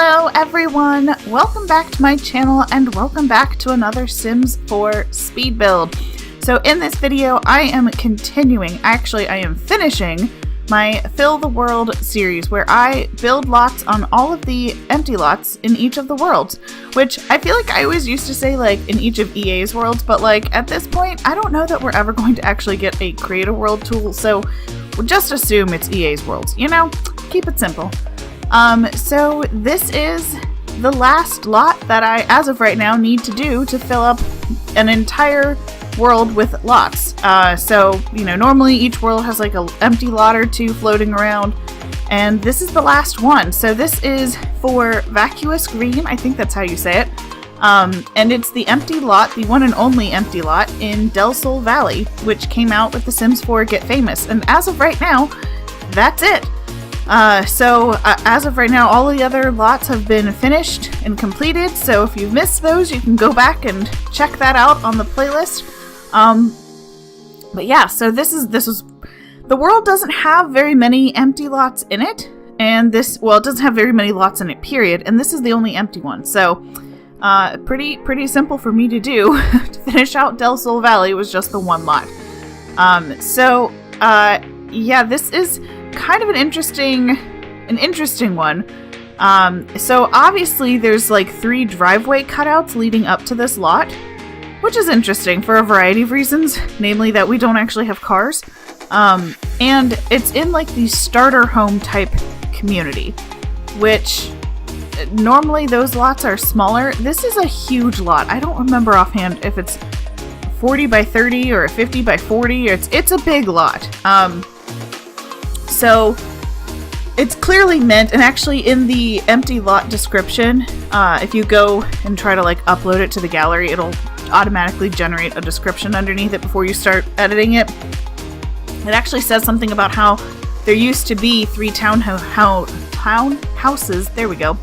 Hello everyone, welcome back to my channel and welcome back to another Sims 4 speed build. So in this video I am finishing my Fill the World series where I build lots on all of the empty lots in each of the worlds, which I feel like I always used to say like in each of EA's worlds, but like at this point I don't know that we're ever going to actually get a create a world tool, so we'll just assume it's EA's worlds, you know? Keep it simple. So this is the last lot that I, as of right now, need to do to fill up an entire world with lots. So, you know, normally each world has like an empty lot or two floating around, and this is the last one. So this is for Vacuous Green, I think that's how you say it. And it's the empty lot, the one and only empty lot in Del Sol Valley, which came out with The Sims 4 Get Famous. And as of right now, that's it. As of right now, all the other lots have been finished and completed, so if you've missed those, you can go back and check that out on the playlist. But yeah, so this is the world doesn't have very many empty lots in it, and it doesn't have very many lots in it, period, and this is the only empty one, so, pretty simple for me to do. To finish out Del Sol Valley was just the one lot. Yeah, this is kind of an interesting one. So obviously there's like 3 driveway cutouts leading up to this lot, which is interesting for a variety of reasons, namely that we don't actually have cars. And it's in like the starter home type community, which normally those lots are smaller. This is a huge lot. I don't remember offhand if it's 40 by 30 or 50 by 40. It's a big lot. So it's clearly meant, and actually in the empty lot description, if you go and try to like upload it to the gallery, it'll automatically generate a description underneath it before you start editing it. It actually says something about how there used to be 3 townhouses, there we go,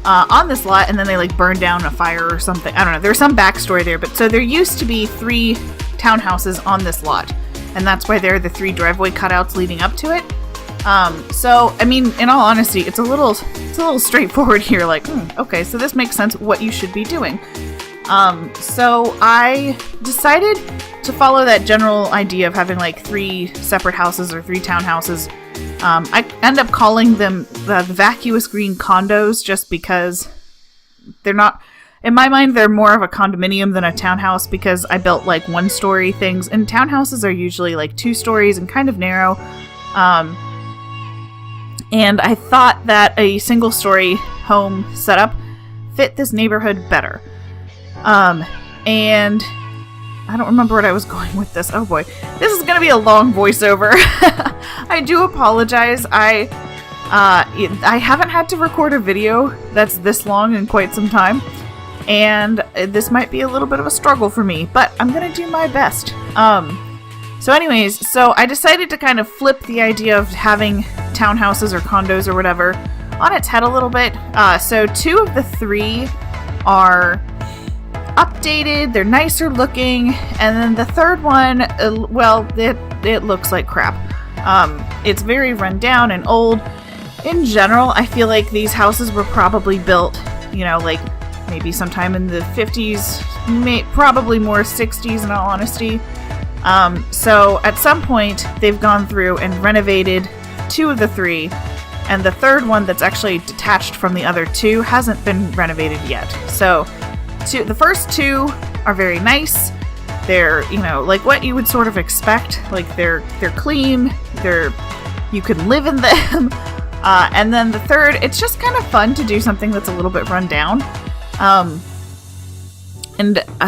on this lot, and then they like burned down a fire or something. I don't know, there's some backstory there, but so there used to be 3 townhouses on this lot, and that's why there are the 3 driveway cutouts leading up to it. So, I mean, in all honesty, it's a little straightforward here, like, okay, so this makes sense what you should be doing. So I decided to follow that general idea of having like 3 separate houses or 3 townhouses. I end up calling them the Vacuous Green Condos just because they're not, in my mind, they're more of a condominium than a townhouse because I built like 1-story things, and townhouses are usually like 2 stories and kind of narrow. And I thought that a single-story home setup fit this neighborhood better. And I don't remember what I was going with this. Oh boy, this is gonna be a long voiceover. I do apologize. I haven't had to record a video that's this long in quite some time, and this might be a little bit of a struggle for me, but I'm gonna do my best. So anyways, so I decided to kind of flip the idea of having townhouses or condos or whatever on its head a little bit. So 2 of the 3 are updated, they're nicer looking, and then the third one, it looks like crap. It's very run down and old. In general, I feel like these houses were probably built, you know, like maybe sometime in the 50s, probably more 60s in all honesty. So at some point they've gone through and renovated 2 of the 3, and the third one that's actually detached from the other 2 hasn't been renovated yet. So the first 2 are very nice. They're, you know, like what you would sort of expect. Like they're clean, you can live in them. And then the third, it's just kind of fun to do something that's a little bit run down.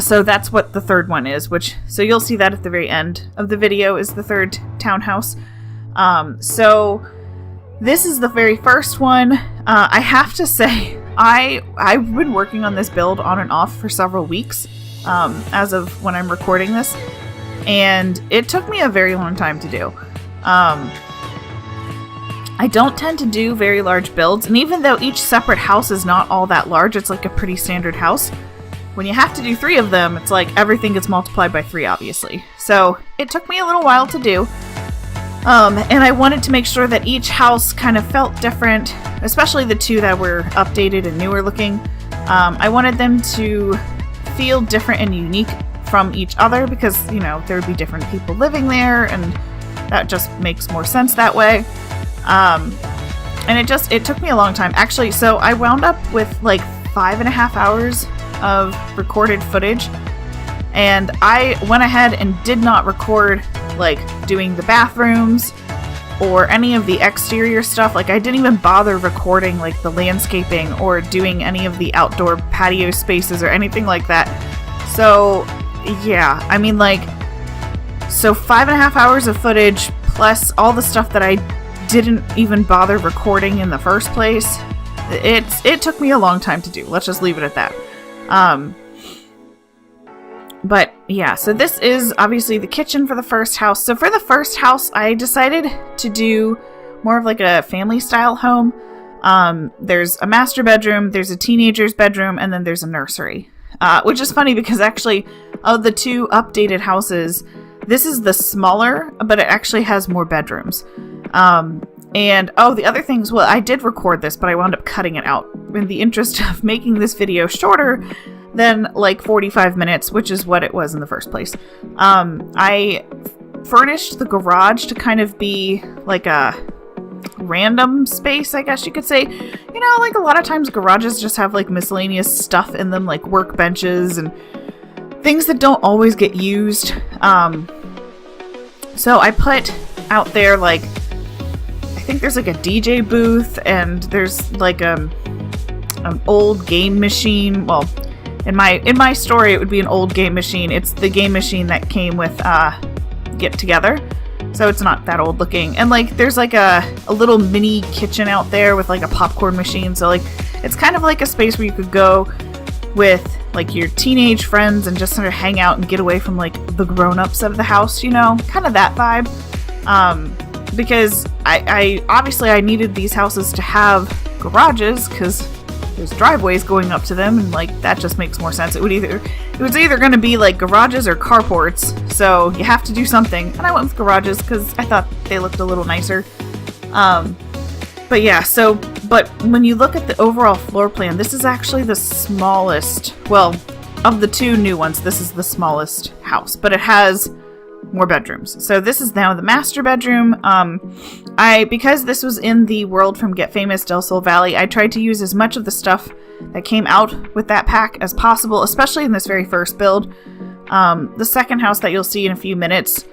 So that's what the third one is, so you'll see that at the very end of the video is the third townhouse. So this is the very first one. I have to say, I've been working on this build on and off for several weeks, as of when I'm recording this, and it took me a very long time to do. I don't tend to do very large builds, and even though each separate house is not all that large, it's like a pretty standard house. When you have to do 3 of them, it's like everything gets multiplied by 3, obviously. So it took me a little while to do. And I wanted to make sure that each house kind of felt different, especially the two that were updated and newer looking. I wanted them to feel different and unique from each other because, you know, there would be different people living there, and that just makes more sense that way. And it took me a long time. Actually, so I wound up with like 5.5 hours of recorded footage, and I went ahead and did not record like doing the bathrooms or any of the exterior stuff. Like, I didn't even bother recording like the landscaping or doing any of the outdoor patio spaces or anything like that. So yeah, I mean, like, so 5.5 hours of footage plus all the stuff that I didn't even bother recording in the first place. It took me a long time to do. Let's just leave it at that. But yeah, so this is obviously the kitchen for the first house. So for the first house, I decided to do more of like a family style home. There's a master bedroom, there's a teenager's bedroom, and then there's a nursery. Which is funny because actually of the two updated houses, this is the smaller, but it actually has more bedrooms. And the other things, well, I did record this, but I wound up cutting it out in the interest of making this video shorter than like 45 minutes, which is what it was in the first place. I furnished the garage to kind of be like a random space, I guess you could say. You know, like a lot of times garages just have like miscellaneous stuff in them, like workbenches and things that don't always get used. So I put out there, like, I think there's like a DJ booth, and there's like an old game machine. Well, in my story, it would be an old game machine. It's the game machine that came with Get Together, so it's not that old looking. And like, there's like a little mini kitchen out there with like a popcorn machine. So like, it's kind of like a space where you could go with like your teenage friends and just sort of hang out and get away from like the grown-ups of the house, you know, kind of that vibe. Because I obviously I needed these houses to have garages because there's driveways going up to them, and like that just makes more sense. It was either going to be like garages or carports, so you have to do something. And I went with garages because I thought they looked a little nicer. But yeah, but when you look at the overall floor plan, this is actually the smallest, well, of the two new ones, this is the smallest house, but it has more bedrooms. So this is now the master bedroom. Because this was in the World from Get Famous Del Sol Valley, I tried to use as much of the stuff that came out with that pack as possible, especially in this very first build. The second house that you'll see in a few minutes,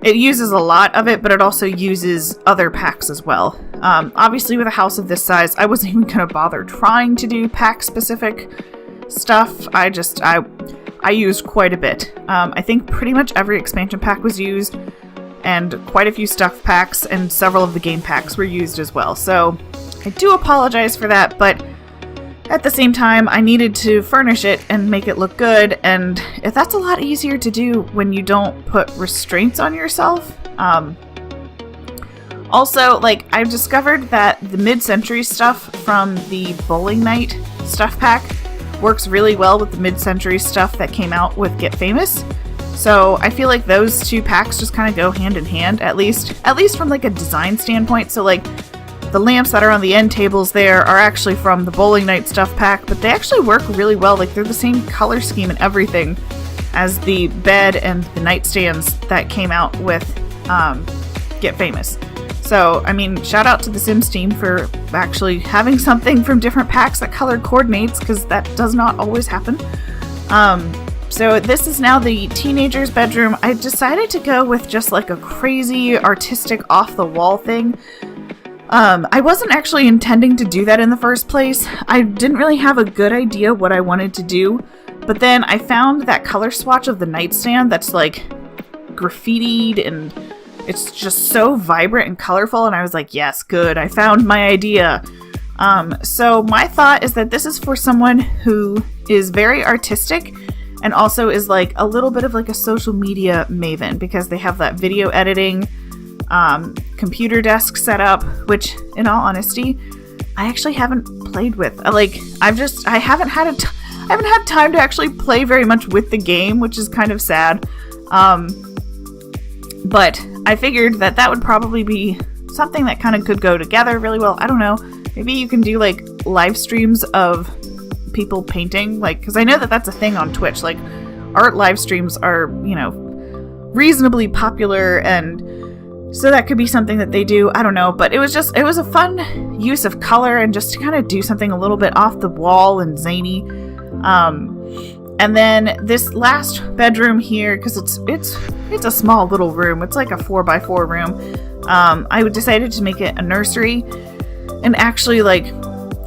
it uses a lot of it, but it also uses other packs as well. Obviously with a house of this size, I wasn't even going to bother trying to do pack specific stuff. I used quite a bit. I think pretty much every expansion pack was used, and quite a few stuff packs and several of the game packs were used as well. So I do apologize for that, but at the same time, I needed to furnish it and make it look good, and that's a lot easier to do when you don't put restraints on yourself. Also, like, I've discovered that the mid-century stuff from the Bowling Night stuff pack works really well with the mid-century stuff that came out with Get Famous. So I feel like those two packs just kind of go hand in hand, at least from like a design standpoint. So like the lamps that are on the end tables there are actually from the Bowling Night stuff pack, but they actually work really well. Like, they're the same color scheme and everything as the bed and the nightstands that came out with Get Famous. So, I mean, shout out to the Sims team for actually having something from different packs that color coordinates, because that does not always happen. So this is now the teenager's bedroom. I decided to go with just like a crazy artistic off-the-wall thing. I wasn't actually intending to do that in the first place. I didn't really have a good idea what I wanted to do, but then I found that color swatch of the nightstand that's like graffitied, and it's just so vibrant and colorful, and I was like, yes, good, I found my idea. So my thought is that this is for someone who is very artistic and also is like a little bit of like a social media maven, because they have that video editing computer desk set up, which in all honesty, I actually haven't played with. I haven't had time to actually play very much with the game, which is kind of sad. But I figured that would probably be something that kind of could go together really well. I don't know. Maybe you can do like live streams of people painting, like, because I know that's a thing on Twitch. Like, art live streams are, reasonably popular, and so that could be something that they do. I don't know, but it was a fun use of color and just to kind of do something a little bit off the wall and zany. And then this last bedroom here, because it's a small little room. It's like a 4x4 room. I decided to make it a nursery, and actually like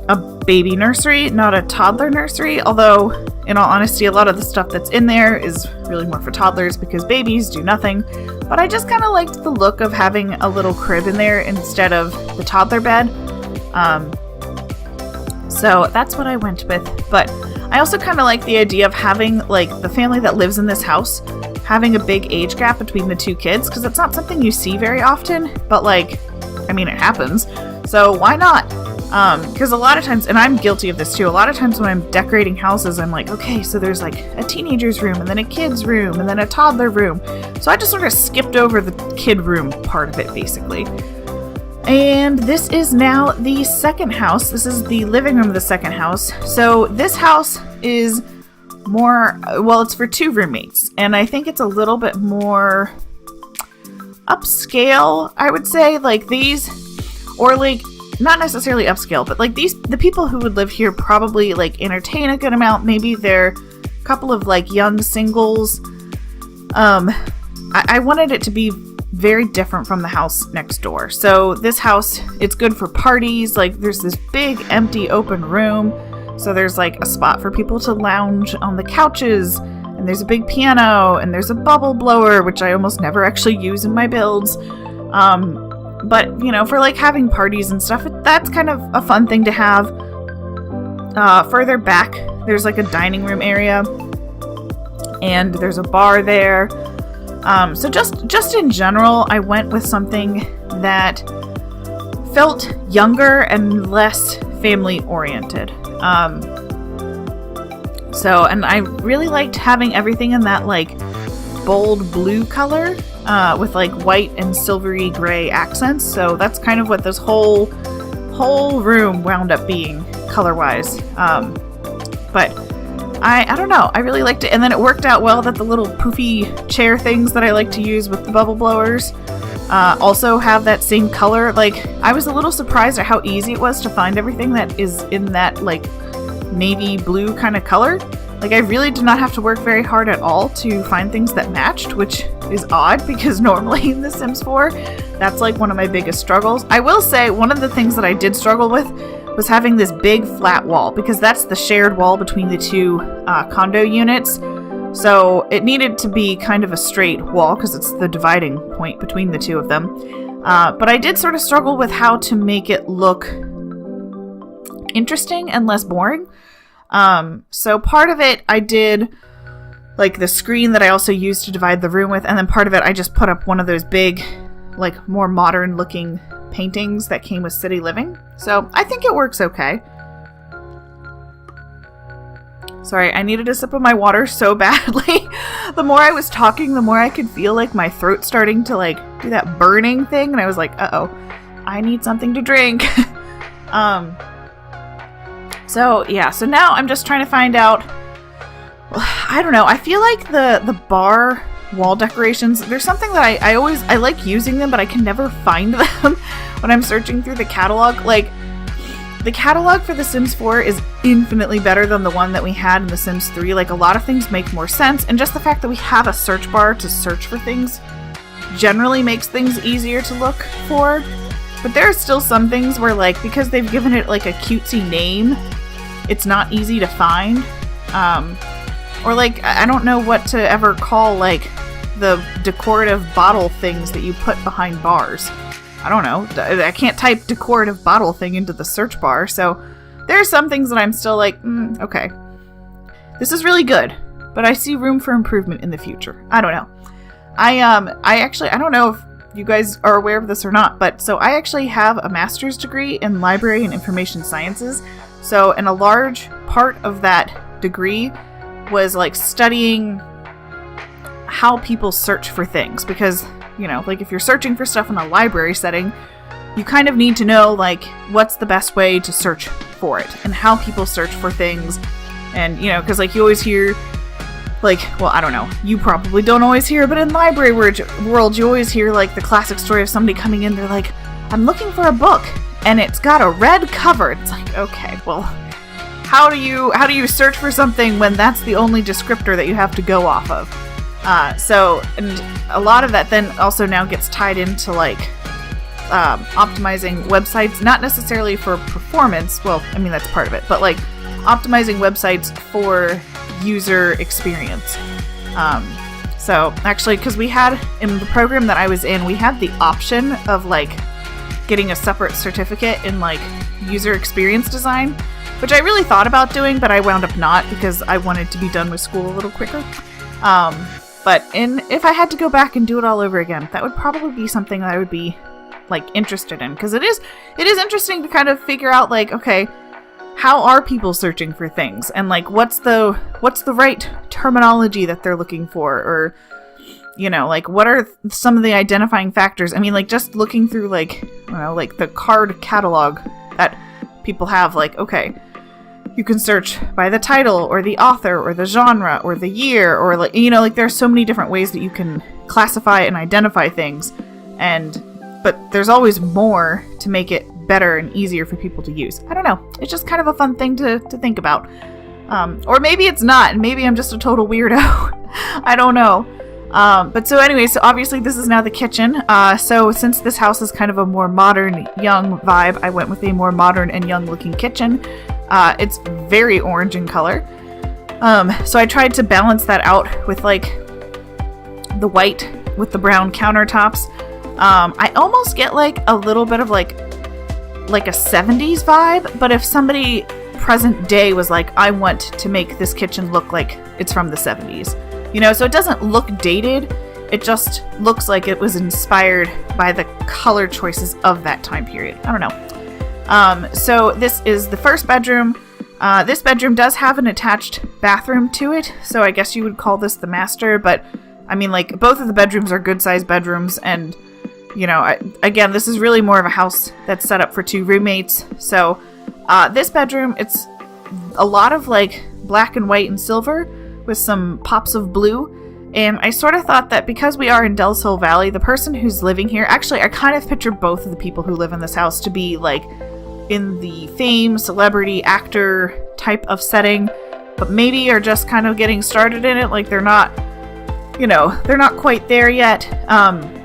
a baby nursery, not a toddler nursery. Although, in all honesty, a lot of the stuff that's in there is really more for toddlers because babies do nothing. But I just kind of liked the look of having a little crib in there instead of the toddler bed. So that's what I went with. But I also kind of like the idea of having like the family that lives in this house having a big age gap between the two kids, because it's not something you see very often, but like, I mean, it happens. So why not? Because a lot of times, and I'm guilty of this too, a lot of times when I'm decorating houses, I'm like, okay, so there's like a teenager's room, and then a kid's room, and then a toddler room. So I just sort of skipped over the kid room part of it, basically. And this is now the second house. This is the living room of the second house. So this house is more, well, it's for two roommates, and I think it's a little bit more upscale, I would say. Like these, or like, not necessarily upscale, but like the people who would live here probably like entertain a good amount. Maybe they're a couple of like young singles. I wanted it to be very different from the house next door. So this house, it's good for parties. Like there's this big empty open room. So there's like a spot for people to lounge on the couches, and there's a big piano, and there's a bubble blower, which I almost never actually use in my builds. But, for like having parties and stuff, that's kind of a fun thing to have. Further back, there's like a dining room area, and there's a bar there. So just in general, I went with something that felt younger and less family oriented. And I really liked having everything in that like bold blue color. With like white and silvery gray accents. So that's kind of what this whole room wound up being color-wise. But I don't know. I really liked it. And then it worked out well that the little poofy chair things that I like to use with the bubble blowers also have that same color. Like, I was a little surprised at how easy it was to find everything that is in that like navy blue kind of color. Like, I really did not have to work very hard at all to find things that matched, which is odd because normally in The Sims 4, that's like one of my biggest struggles. I will say one of the things that I did struggle with was having this big flat wall, because that's the shared wall between the two condo units. So it needed to be kind of a straight wall because it's the dividing point between the two of them. But I did sort of struggle with how to make it look interesting and less boring. So part of it I did like the screen that I also used to divide the room with, and then part of it I just put up one of those big, like more modern looking paintings that came with City Living. So I think it works okay. Sorry, I needed a sip of my water so badly. The more I was talking, the more I could feel like my throat starting to like do that burning thing, and I was like, uh-oh, I need something to drink. So now I'm just trying to find out, I don't know, I feel like the bar wall decorations, there's something that I like using them, but I can never find them when I'm searching through the catalog. Like, the catalog for The Sims 4 is infinitely better than the one that we had in The Sims 3. Like, a lot of things make more sense, and just the fact that we have a search bar to search for things generally makes things easier to look for. But there are still some things where, like, because they've given it like a cutesy name, it's not easy to find. Or like, I don't know what to ever call like the decorative bottle things that you put behind bars. I don't know. I can't type decorative bottle thing into the search bar. So there are some things that I'm still like, okay, this is really good, but I see room for improvement in the future. I don't know. I don't know if you guys are aware of this or not, but so I actually have a master's degree in library and information sciences. So, and a large part of that degree was like studying how people search for things, because like if you're searching for stuff in a library setting, you kind of need to know, like, what's the best way to search for it and how people search for things. And, because, like, you always hear, like, well, I don't know, you probably don't always hear, but in library world, you always hear, like, the classic story of somebody coming in, they're like, I'm looking for a book, and it's got a red cover. It's like, okay, well, how do you search for something when that's the only descriptor that you have to go off of? And a lot of that then also now gets tied into, like, optimizing websites, not necessarily for performance, well, I mean, that's part of it, but, like, optimizing websites for user experience. So actually, because we had, in the program that I was in, we had the option of, like, getting a separate certificate in, like, user experience design, which I really thought about doing, but I wound up not because I wanted to be done with school a little quicker. But if I had to go back and do it all over again, that would probably be something that I would be, like, interested in, because it is interesting to kind of figure out, like, okay, how are people searching for things, and, like, what's the right terminology that they're looking for, or, like, what are some of the identifying factors? I mean, like, just looking through, like, I don't know, like, the card catalog that people have, like, okay, you can search by the title, or the author, or the genre, or the year, or, like, like, there's so many different ways that you can classify and identify things, but there's always more to make it better and easier for people to use. I don't know. It's just kind of a fun thing to think about. Or maybe it's not, and maybe I'm just a total weirdo. I don't know. But so anyway, so obviously this is now the kitchen. So since this house is kind of a more modern, young vibe, I went with a more modern and young looking kitchen. It's very orange in color. So I tried to balance that out with, like, the white with the brown countertops. I almost get, like, a little bit of, like a 70s vibe, but if somebody present day was like, I want to make this kitchen look like it's from the 70s, so it doesn't look dated, it just looks like it was inspired by the color choices of that time period. I don't know. So this is the first bedroom. This bedroom does have an attached bathroom to it, so I guess you would call this the master, but I mean, like, both of the bedrooms are good sized bedrooms, and again, this is really more of a house that's set up for two roommates. So this bedroom, it's a lot of, like, black and white and silver with some pops of blue. And I sort of thought that because we are in Dells Hill Valley, the person who's living here, actually, I kind of picture both of the people who live in this house to be, like, in the fame, celebrity, actor type of setting, but maybe are just kind of getting started in it. Like, they're not quite there yet.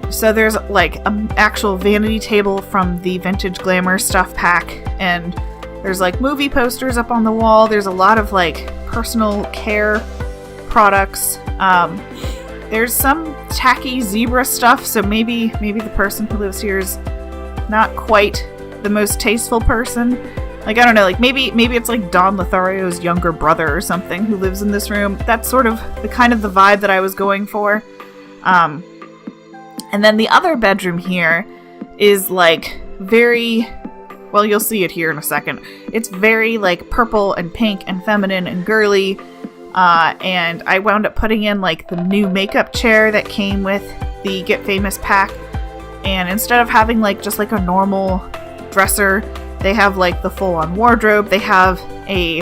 So there's, like, an actual vanity table from the Vintage Glamour stuff pack, and there's, like, movie posters up on the wall. There's a lot of, like, personal care products. There's some tacky zebra stuff, so maybe the person who lives here is not quite the most tasteful person. Like, I don't know, like, maybe it's, like, Don Lothario's younger brother or something who lives in this room. That's sort of the kind of the vibe that I was going for. And then the other bedroom here is, like, very, well, you'll see it here in a second. It's very, like, purple and pink and feminine and girly. And I wound up putting in, like, the new makeup chair that came with the Get Famous pack. And instead of having, like, just, like, a normal dresser, they have, like, the full-on wardrobe. They have a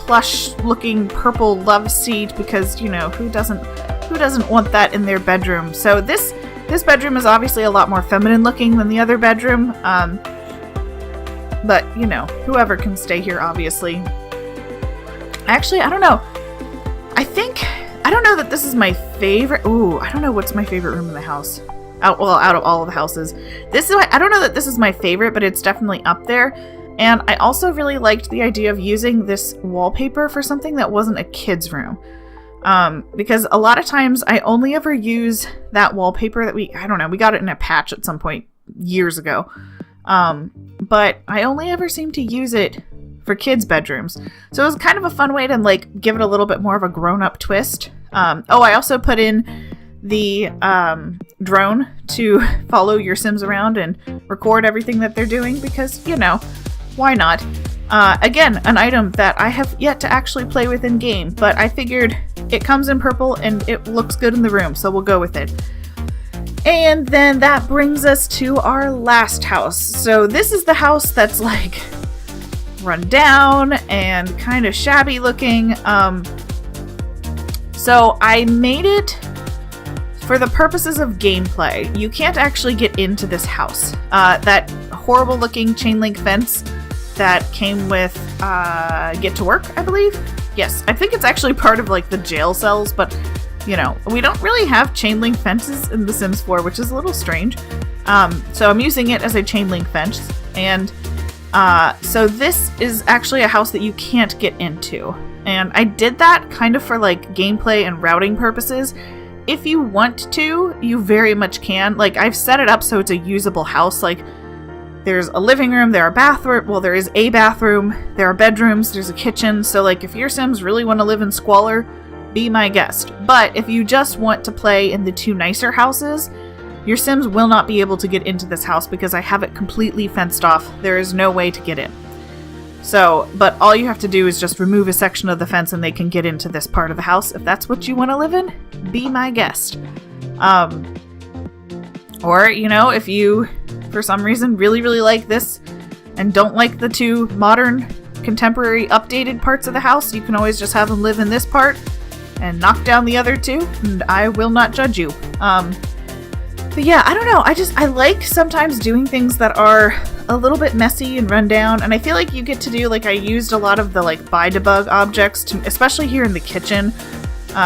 plush-looking purple love seat because, who doesn't want that in their bedroom? So this bedroom is obviously a lot more feminine looking than the other bedroom. But, whoever can stay here, obviously. Actually, I don't know. I don't know that this is my favorite. Ooh, I don't know what's my favorite room in the house. Out of all of the houses. I don't know that this is my favorite, but it's definitely up there. And I also really liked the idea of using this wallpaper for something that wasn't a kid's room. Because a lot of times I only ever use that wallpaper that we got it in a patch at some point years ago. But I only ever seem to use it for kids' bedrooms. So it was kind of a fun way to, like, give it a little bit more of a grown-up twist. I also put in the drone to follow your Sims around and record everything that they're doing because, why not? Again, an item that I have yet to actually play with in game, but I figured it comes in purple and it looks good in the room, so we'll go with it. And then that brings us to our last house. So this is the house that's like run down and kind of shabby looking. So I made it for the purposes of gameplay. You can't actually get into this house. That horrible looking chain link fence that came with Get to Work, I believe. Yes, I think it's actually part of like the jail cells, but you know, we don't really have chain link fences in The Sims 4, which is a little strange. So I'm using it as a chain link fence. And so this is actually a house that you can't get into. And I did that kind of for like gameplay and routing purposes. If you want to, you very much can. Like I've set it up so it's a usable house. Like there's a living room, there is a bathroom, there are bedrooms, there's a kitchen. So like if your Sims really want to live in squalor, be my guest. But if you just want to play in the two nicer houses, your Sims will not be able to get into this house because I have it completely fenced off. There is no way to get in. So, but all you have to do is just remove a section of the fence and they can get into this part of the house. If that's what you want to live in, be my guest. Or, you know, if you, for some reason, really, really like this and don't like the two modern, contemporary, updated parts of the house, you can always just have them live in this part and knock down the other two, and I will not judge you. But yeah, I don't know. I like sometimes doing things that are a little bit messy and run down, and I feel like you get to do, like, I used a lot of the, like, buy debug objects, to, especially here in the kitchen.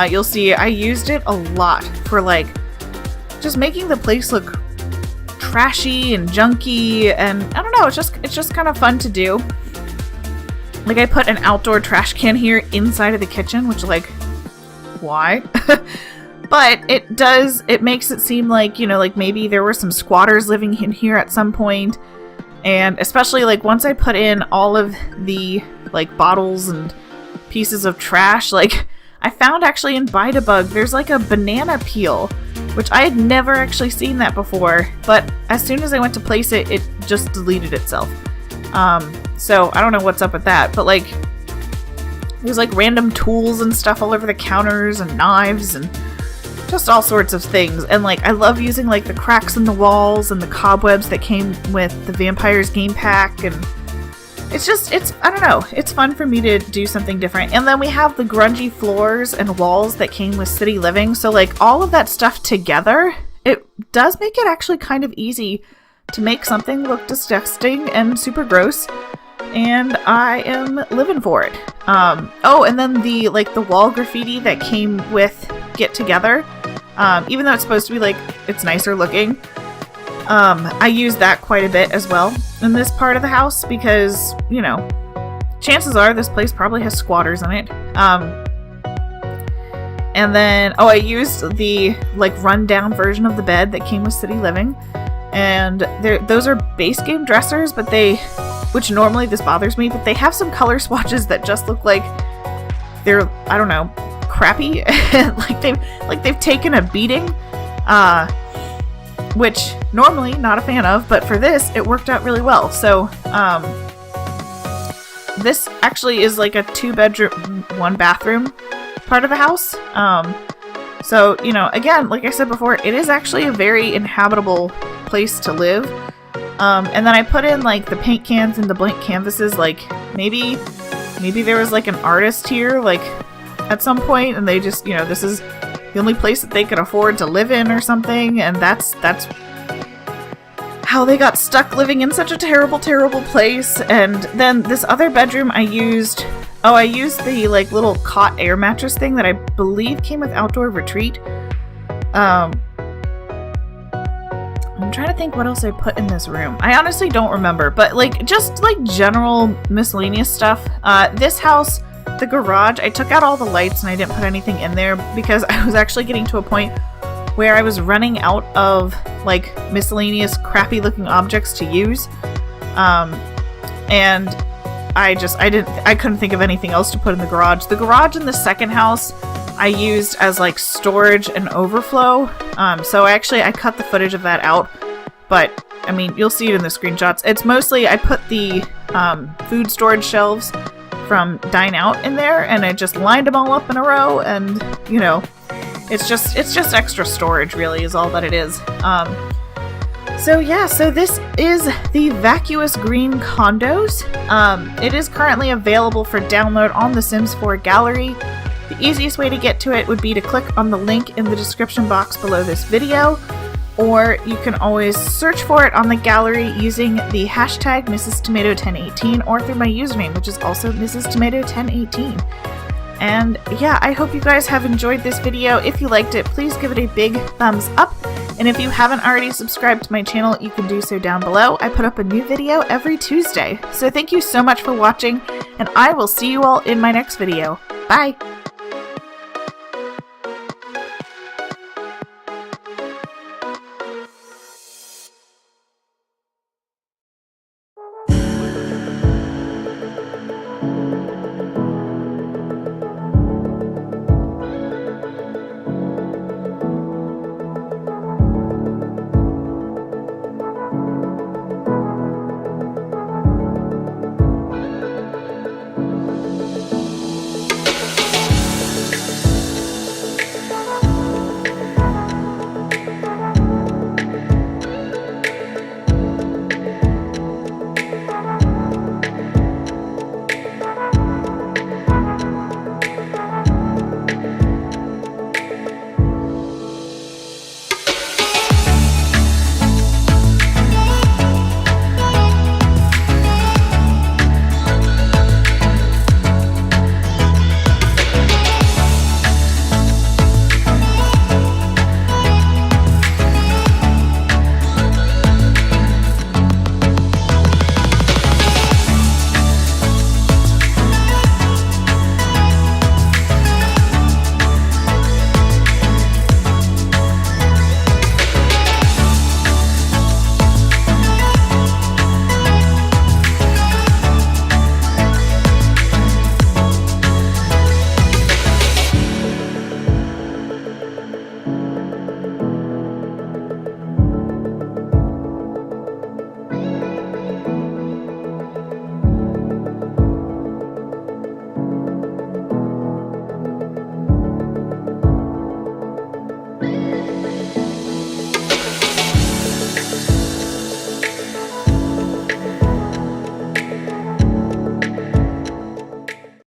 You'll see I used it a lot for, like, just making the place look trashy and junky, and I don't know, it's just kind of fun to do. Like, I put an outdoor trash can here inside of the kitchen, which, like, why? But it makes it seem like, you know, like maybe there were some squatters living in here at some point. And especially like once I put in all of the like bottles and pieces of trash, like I found actually in Buy Debug, there's like a banana peel, which I had never actually seen that before. But as soon as I went to place it, it just deleted itself. So I don't know what's up with that, but like there's like random tools and stuff all over the counters and knives and just all sorts of things. And like I love using like the cracks in the walls and the cobwebs that came with the Vampires game pack, and I don't know, it's fun for me to do something different. And then we have the grungy floors and walls that came with City Living, so like all of that stuff together, it does make it actually kind of easy to make something look disgusting and super gross. And I am living for it. Oh, and then the wall graffiti that came with Get Together, even though it's supposed to be like it's nicer looking, I use that quite a bit as well in this part of the house because, you know, chances are this place probably has squatters in it. And then I used the like rundown version of the bed that came with City Living, and those are base game dressers, but which normally this bothers me, but they have some color swatches that just look like they're, I don't know, crappy. like they've taken a beating, which normally not a fan of, but for this it worked out really well. So this actually is like a 2-bedroom, 1-bathroom part of the house. So, you know, again, like I said before, it is actually a very inhabitable place to live. And then I put in like the paint cans and the blank canvases, like maybe there was like an artist here like at some point and they just, you know, this is the only place that they could afford to live in or something, and that's how they got stuck living in such a terrible place. And then this other bedroom I used the like little cot air mattress thing that I believe came with Outdoor Retreat. I'm trying to think what else I put in this room. I honestly don't remember, but like just like general miscellaneous stuff. This house, the garage, I took out all the lights and I didn't put anything in there because I was actually getting to a point where I was running out of like miscellaneous crappy looking objects to use. And I couldn't think of anything else to put in the garage. The garage in the second house I used as like storage and overflow. So I cut the footage of that out, but I mean, you'll see it in the screenshots. It's mostly, I put the food storage shelves from Dine Out in there, and I just lined them all up in a row, and, you know, it's just extra storage, really, is all that it is. So yeah, so this is the Vacuous Green Condos. It is currently available for download on the Sims 4 gallery. The easiest way to get to it would be to click on the link in the description box below this video, or you can always search for it on the gallery using the hashtag MrsTomato1018 or through my username, which is also MrsTomato1018. And yeah, I hope you guys have enjoyed this video. If you liked it, please give it a big thumbs up. And if you haven't already subscribed to my channel, you can do so down below. I put up a new video every Tuesday. So thank you so much for watching, and I will see you all in my next video. Bye!